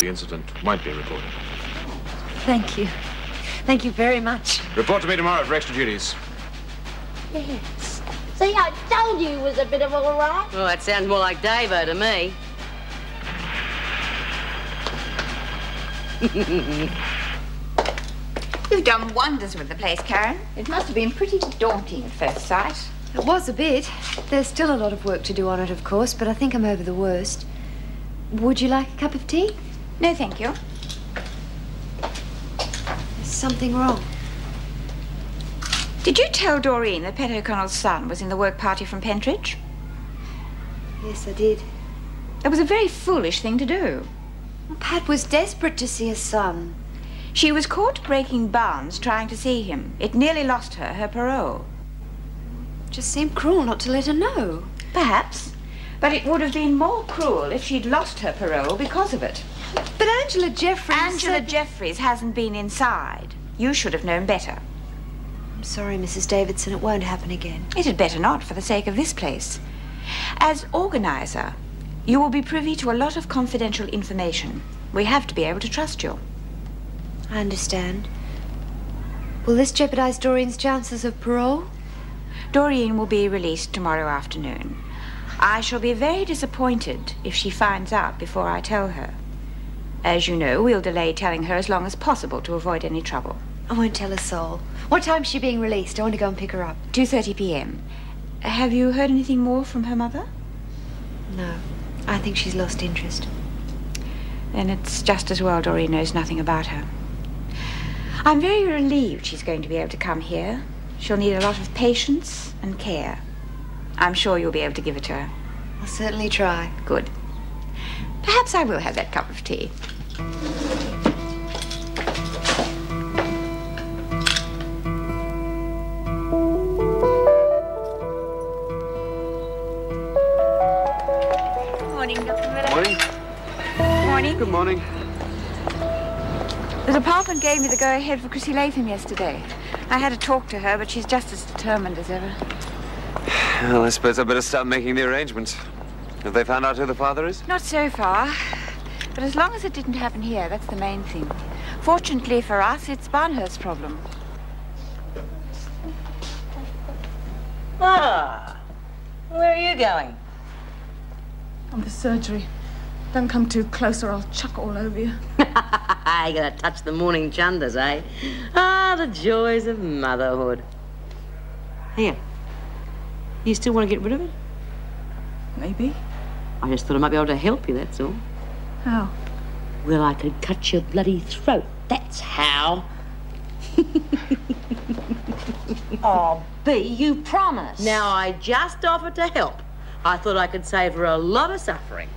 the incident won't be reported. Thank you. Thank you very much. Report to me tomorrow for extra duties. Yes. See, I told you he was a bit of all right. Well, that sounds more like Davo to me. You've done wonders with the place, Karen. It must have been pretty daunting at first sight. It was a bit. There's still a lot of work to do on it, of course, but I think I'm over the worst. Would you like a cup of tea? No, thank you. There's something wrong. Did you tell Doreen that Pat O'Connell's son was in the work party from Pentridge? Yes, I did. That was a very foolish thing to do. Well, Pat was desperate to see her son. She was caught breaking bounds trying to see him. It nearly lost her parole. It just seemed cruel not to let her know. Perhaps. But it would have been more cruel if she'd lost her parole because of it. But Angela Jeffries... Angela Jeffries hasn't been inside. You should have known better. I'm sorry, Mrs. Davidson. It won't happen again. It had better not, for the sake of this place. As organizer, you will be privy to a lot of confidential information. We have to be able to trust you. I understand. Will this jeopardize Doreen's chances of parole? Doreen will be released tomorrow afternoon. I shall be very disappointed if she finds out before I tell her. As you know, we'll delay telling her as long as possible to avoid any trouble. I won't tell a soul. What time's she being released? I want to go and pick her up. 2:30 p.m. Have you heard anything more from her mother? No. I think she's lost interest. Then it's just as well Doreen knows nothing about her. I'm very relieved she's going to be able to come here. She'll need a lot of patience and care. I'm sure you'll be able to give it to her. I'll certainly try. Good. Perhaps I will have that cup of tea. Good morning, Dr. Miller. Morning. Morning. Good morning. The department gave me the go-ahead for Chrissy Latham yesterday. I had to talk to her, but she's just as determined as ever. Well, I suppose I better start making the arrangements. Have they found out who the father is? Not so far. But as long as it didn't happen here, that's the main thing. Fortunately for us, it's Barnhurst's problem. Ah, where are you going? On the surgery. Don't come too close or I'll chuck all over you. You're gonna touch the morning chundas, eh? Ah, the joys of motherhood. Here. You still want to get rid of it? Maybe. I just thought I might be able to help you, that's all. How? Well, I could cut your bloody throat. That's how. Oh, Bea, you promised. Now, I just offered to help. I thought I could save her a lot of suffering.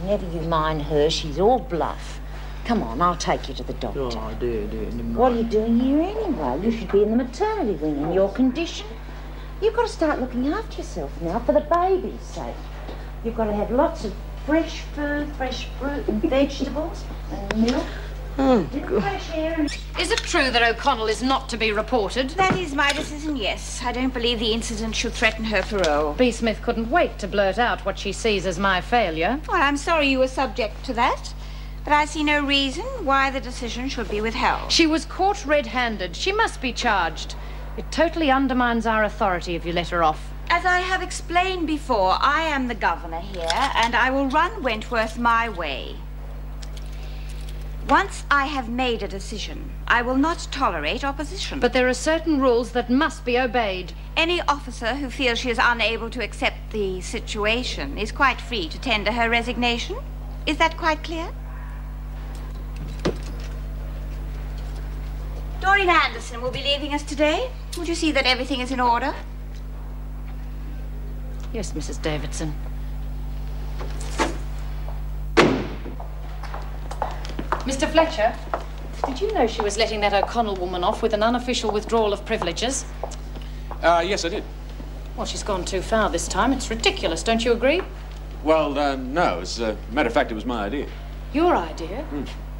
Never you mind her. She's all bluff. Come on, I'll take you to the doctor. Oh, dear. What are you doing here anyway? You should be in the maternity wing in your condition. You've got to start looking after yourself now for the baby's sake. You've got to have lots of fresh food, fresh fruit and vegetables and milk. Fresh air and... Is it true that O'Connell is not to be reported? That is my decision, yes. I don't believe the incident should threaten her parole. B. Smith couldn't wait to blurt out what she sees as my failure. Well, I'm sorry you were subject to that, but I see no reason why the decision should be withheld. She was caught red-handed. She must be charged. It totally undermines our authority if you let her off. As I have explained before, I am the governor here, and I will run Wentworth my way. Once I have made a decision, I will not tolerate opposition. But there are certain rules that must be obeyed. Any officer who feels she is unable to accept the situation is quite free to tender her resignation. Is that quite clear? Doreen Anderson will be leaving us today. Would you see that everything is in order? Yes, Mrs. Davidson. Mr. Fletcher, did you know she was letting that O'Connell woman off with an unofficial withdrawal of privileges? Yes, I did. Well, she's gone too far this time. It's ridiculous, don't you agree? Well, no. As a matter of fact, it was my idea. Your idea?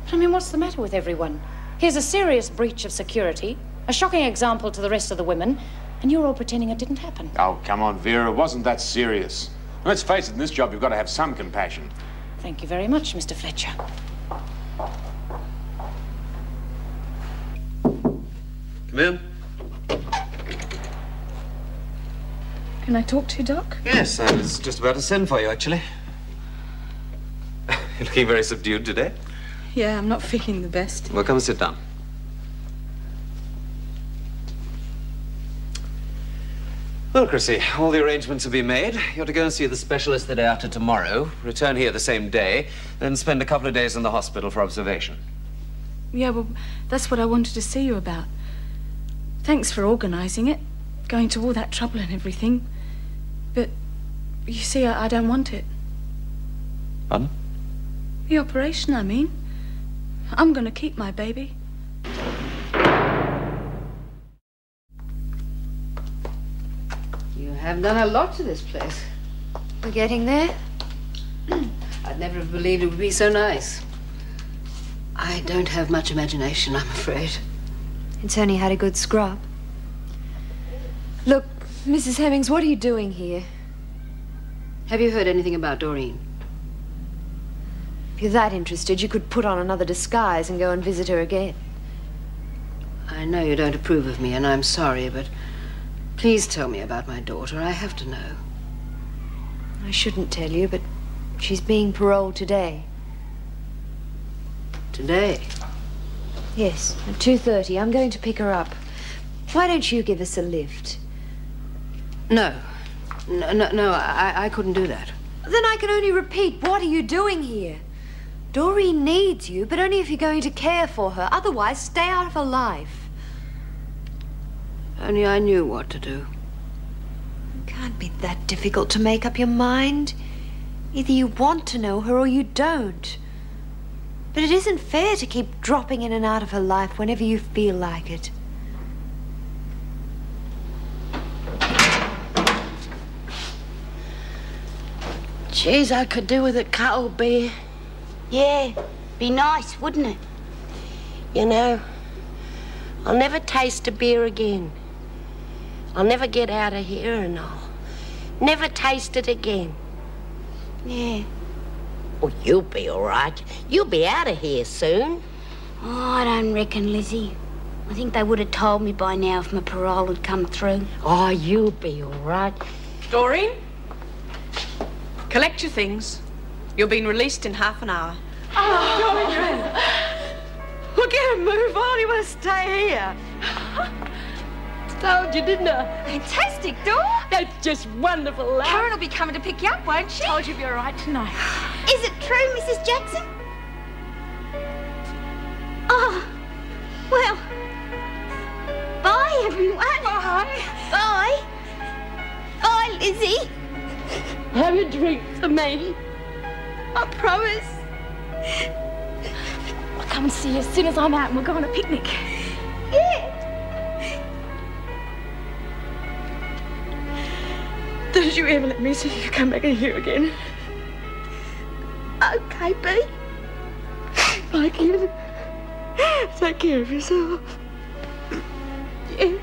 I mean, what's the matter with everyone? Here's a serious breach of security, a shocking example to the rest of the women, and you're all pretending it didn't happen. Oh, come on, Vera. It wasn't that serious. Let's face it, in this job, you've got to have some compassion. Thank you very much, Mr. Fletcher. Come in. Can I talk to you, Doc? Yes, I was just about to send for you, actually. You're looking very subdued today. Yeah, I'm not feeling the best. Well, come and sit down. Well, Chrissy, all the arrangements have been made. You're to go and see the specialist the day after tomorrow, return here the same day, then spend a couple of days in the hospital for observation. Yeah, well, that's what I wanted to see you about. Thanks for organising it, going to all that trouble and everything. But, you see, I don't want it. Pardon? The operation, I mean. I'm going to keep my baby. You have done a lot to this place. We're getting there. I'd never have believed it would be so nice. I don't have much imagination, I'm afraid. It's only had a good scrub. Look, Mrs. Hemmings, what are you doing here? Have you heard anything about Doreen? If you're that interested, you could put on another disguise and go and visit her again. I know you don't approve of me, and I'm sorry, but please tell me about my daughter. I have to know. I shouldn't tell you, but she's being paroled today. Today? Yes, at 2:30. I'm going to pick her up. Why don't you give us a lift? No, I couldn't do that. Then I can only repeat, what are you doing here? Doreen needs you, but only if you're going to care for her. Otherwise, stay out of her life. Only I knew what to do. It can't be that difficult to make up your mind. Either you want to know her or you don't. But it isn't fair to keep dropping in and out of her life whenever you feel like it. Geez, I could do with a cold beer. Yeah, be nice, wouldn't it? You know, I'll never taste a beer again. I'll never get out of here and I'll never taste it again. Yeah. Well, you'll be all right. You'll be out of here soon. Oh, I don't reckon, Lizzie. I think they would have told me by now if my parole had come through. Oh, you'll be all right. Doreen, collect your things. You're being released in half an hour. Oh, we'll get a move on. You want to stay here? Told you, didn't I? Fantastic, Dor. That's just wonderful, love. Karen will be coming to pick you up, won't she? Told you'd be all right tonight. Is it true, Mrs. Jackson? Oh, well, bye, everyone. Bye. Bye. Bye, Lizzie. Have a drink for me. I promise. I'll come and see you as soon as I'm out and we'll go on a picnic. Yeah. Don't you ever let me see you come back in here again. Okay, Bee. Bye, kid. Take care of yourself. Yeah.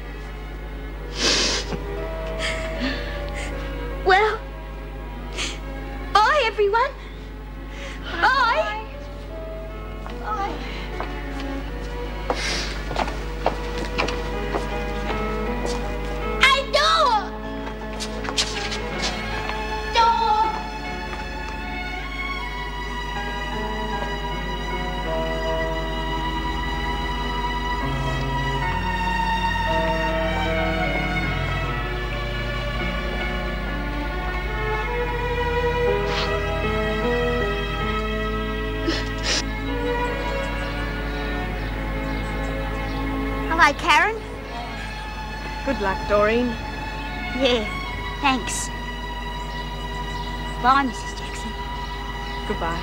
Well, bye, everyone. Bye. Bye. Hey, Dor! Dor! Hello, Karen. Good luck, Doreen. Yeah, thanks. Bye, Mrs. Jackson. Goodbye.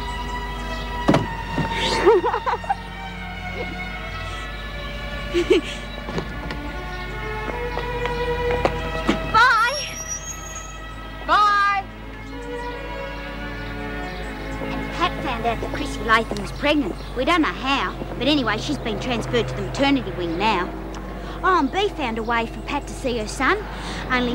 Bye. Bye. Pat found out that Chrissy Latham was pregnant. We don't know how, but anyway, she's been transferred to the maternity wing now. Oh, and Bea found a way for Pat to see her son, only